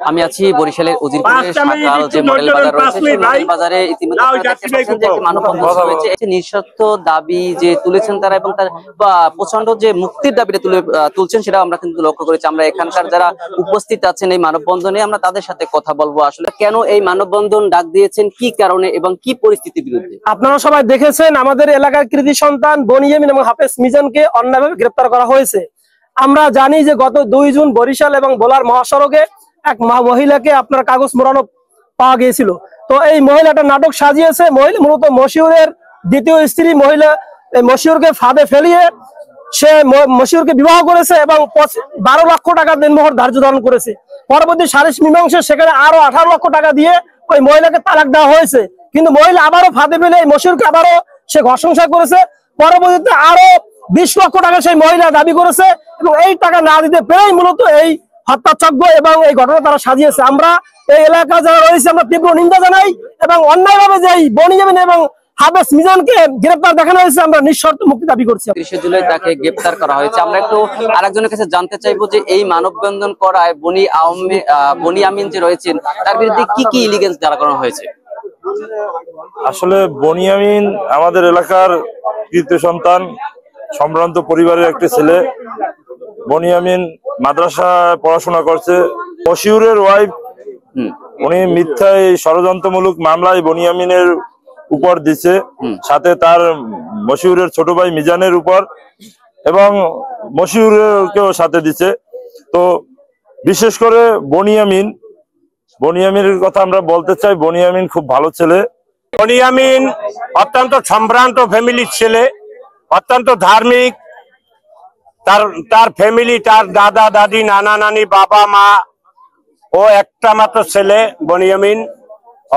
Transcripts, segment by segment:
আমি আছি বরিশালের উজিরপুরের সকাল যে মডেল বাজার রয়েছে সেই মডেল বাজারে ইতিমধ্যে মানববন্ধন হয়েছে। নিঃশর্ত দাবি যে তুলেছেন তারা এবং তার প্রচন্ড যে মুক্তির দাবিটা তুলছেন সেটা আমরা কিন্তু লক্ষ্য করেছি। আমরা এখানকার যারা উপস্থিত আছেন এই মানববন্ধনে আমরা তাদের সাথে কথা বলবো, আসলে কেন এই মানববন্ধন ডাক দিয়েছেন, কি কারণে এবং কি পরিস্থিতির বিরুদ্ধে। আপনারা সবাই দেখেছেন আমাদের এলাকার কৃতি সন্তান বনি ইয়ামিন এবং হাফেজ মিজানকে অন্যায়ভাবে গ্রেপ্তার করা হয়েছে। আমরা জানি যে গত 2 জুন বরিশাল এবং ভোলার মহাসড়কে এক মহিলাকে আপনার কাগজ মোড়ানো পাওয়া গিয়েছিল। তো এই মহিলাটা নাটক সাজিয়েছে, মহিলা মূলত মশিউরের দ্বিতীয় স্ত্রী মহিলা। এই মশিউরকে ফাঁদে ফেলিয়ে সে মশিউরকে বিবাহ করেছে এবং 12 লক্ষ টাকা দেনমোহর ধার্য ধারণ করেছে। পরবর্তী সালিস মীমাংসা সেখানে আরো 18 লক্ষ টাকা দিয়ে ওই মহিলাকে তালাক দেওয়া হয়েছে, কিন্তু মহিলা আবারও ফাঁদে ফেলে এই মশিউরকে আবারও সে ঘর সংসার করেছে। পরবর্তীতে আরো 20 লক্ষ টাকা সেই মহিলা দাবি করেছে এবং এই টাকা না দিতে পেরেই মূলত এই হত্যাযজ্ঞ এবং এই ঘটনা তারা সাজিয়েছে। আমরা এই এলাকা যারা রয়েছে আমরা তীব্র নিন্দা জানাই এবং অন্যায়ভাবে যে বনি ইয়ামিন এবং হাফেজ মিজানকে গ্রেপ্তার দেখানো হয়েছে আমরা নিঃশর্ত মুক্তি দাবি করছি। 30 জুলাই তাকে গ্রেপ্তার করা হয়েছে। আমরা একটু আরেকজনের কাছে জানতে চাইবো যে এই মানববন্ধন করায় বনি ইয়ামিন যে রয়েছেন তার বিরুদ্ধে কি কি ইলিগেন্স দ্বারা করা হয়েছে। আসলে বনি ইয়ামিন আমাদের এলাকার কৃতি সন্তান, সম্ভ্রান্ত পরিবারের একটি ছেলে। বনি ইয়ামিন মাদ্রাসায় পড়াশোনা করছে। মশিউরের ওয়াইফ উনি মিথ্যায় ষড়যন্ত্রমূলক মামলায় বনি ইয়ামিনের উপর দিছে, সাথে তার মশিউরের ছোট ভাই মিজানের উপর এবং মশিউরকেও সাথে দিছে। তো বিশেষ করে বনি ইয়ামিনের কথা আমরা বলতে চাই। বনি ইয়ামিন খুব ভালো ছেলে। বনি ইয়ামিন অত্যন্ত সম্ভ্রান্ত ফ্যামিলির ছেলে, অত্যন্ত ধার্মিক। তার ফ্যামিলি, তার দাদা দাদি, নানা নানি, বাবা মা, ও একটা মাত্র ছেলে বনি ইয়ামিন।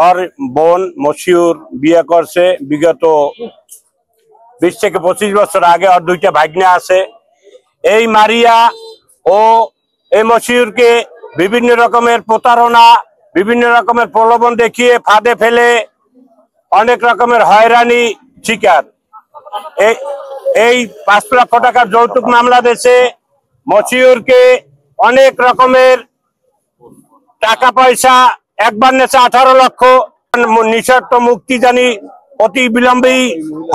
ওর বোন মশিউর বিয়ে করছে বিগত 20 থেকে 25 বছর আগে। ওর 2টা ভাগ্নে আছে। এই মারিয়া ও এই মশিউরকে বিভিন্ন রকমের প্রতারণা, বিভিন্ন রকমের প্রলোভন দেখিয়ে ফাঁদে ফেলে অনেক রকমের হয়রানি শিকার। এই 5 লক্ষ টাকার যৌতুক মামলা দিয়েছে। মশিউরকে অনেক রকমের টাকা পয়সা একবার নেছে 18 লক্ষ। নিঃশর্ত মুক্তি জানি অতি বিলম্বেই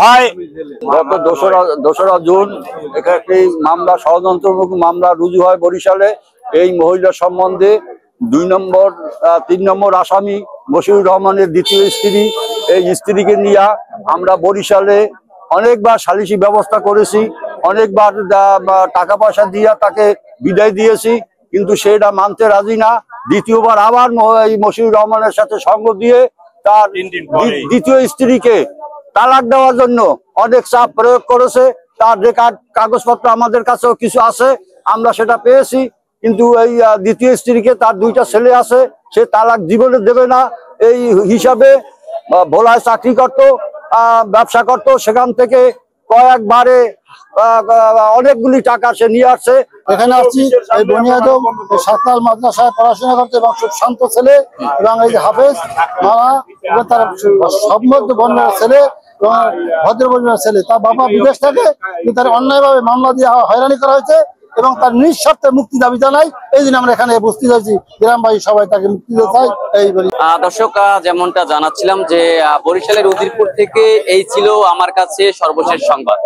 হয়। গত 2রা জুন একটি মামলা, ষড়যন্ত্রমূলক মামলা রুজু হয় বরিশালে। এই মহিলা সম্বন্ধে 3 নম্বর আসামি মশিউর রহমানের দ্বিতীয় স্ত্রী। এই স্ত্রীকে নিয়ে আমরা বরিশালে অনেকবার সালিসি ব্যবস্থা করেছি, অনেকবার টাকা পয়সা দিয়ে তাকে বিদায় দিয়েছি, কিন্তু সেটা মানতে রাজি না। দ্বিতীয়বার আবার এই মশিউর রহমানের সাথে সঙ্গ দিয়ে তার দ্বিতীয় স্ত্রীকে তালাক দেওয়ার জন্য অনেক চাপ প্রয়োগ করেছে। তার রেকর্ড কাগজপত্র আমাদের কাছেও কিছু আছে, আমরা সেটা পেয়েছি। কিন্তু এই দ্বিতীয় স্ত্রীকে, তার 2টা ছেলে আছে, সে তালাক জীবনে দেবে না। এই হিসাবে ভোলায় চাকরি করতো, ব্যবসা করতো, সেখান থেকে কয়েকবারে অনেকগুলি টাকা সে নিয়ে আসছে। এখানে আসছি এই বনিয়াদম সরকার মাদ্রাসায় পড়াশোনা করতে এবং খুব শান্ত ছেলে, এবং এই যে হাফেজ মামা এবং তার সম্মত বন্যার ছেলে এবং ভদ্র পরিবারের ছেলে। তার বাবা বিদেশ থাকে, কিন্তু তার অন্যায়ভাবে মামলা দিয়ে হয়রানি করা হয়েছে এবং তার নিঃশর্তে মুক্তি দাবি জানাই। এই জন্য আমরা এখানে উপস্থিত হয়েছি, গ্রামবাসী সবাই তাকে মুক্তি দিতে চাই। এই দর্শক, যেমনটা জানাচ্ছিলাম যে বরিশালের উজিরপুর থেকে এই ছিল আমার কাছে সর্বশেষ সংবাদ।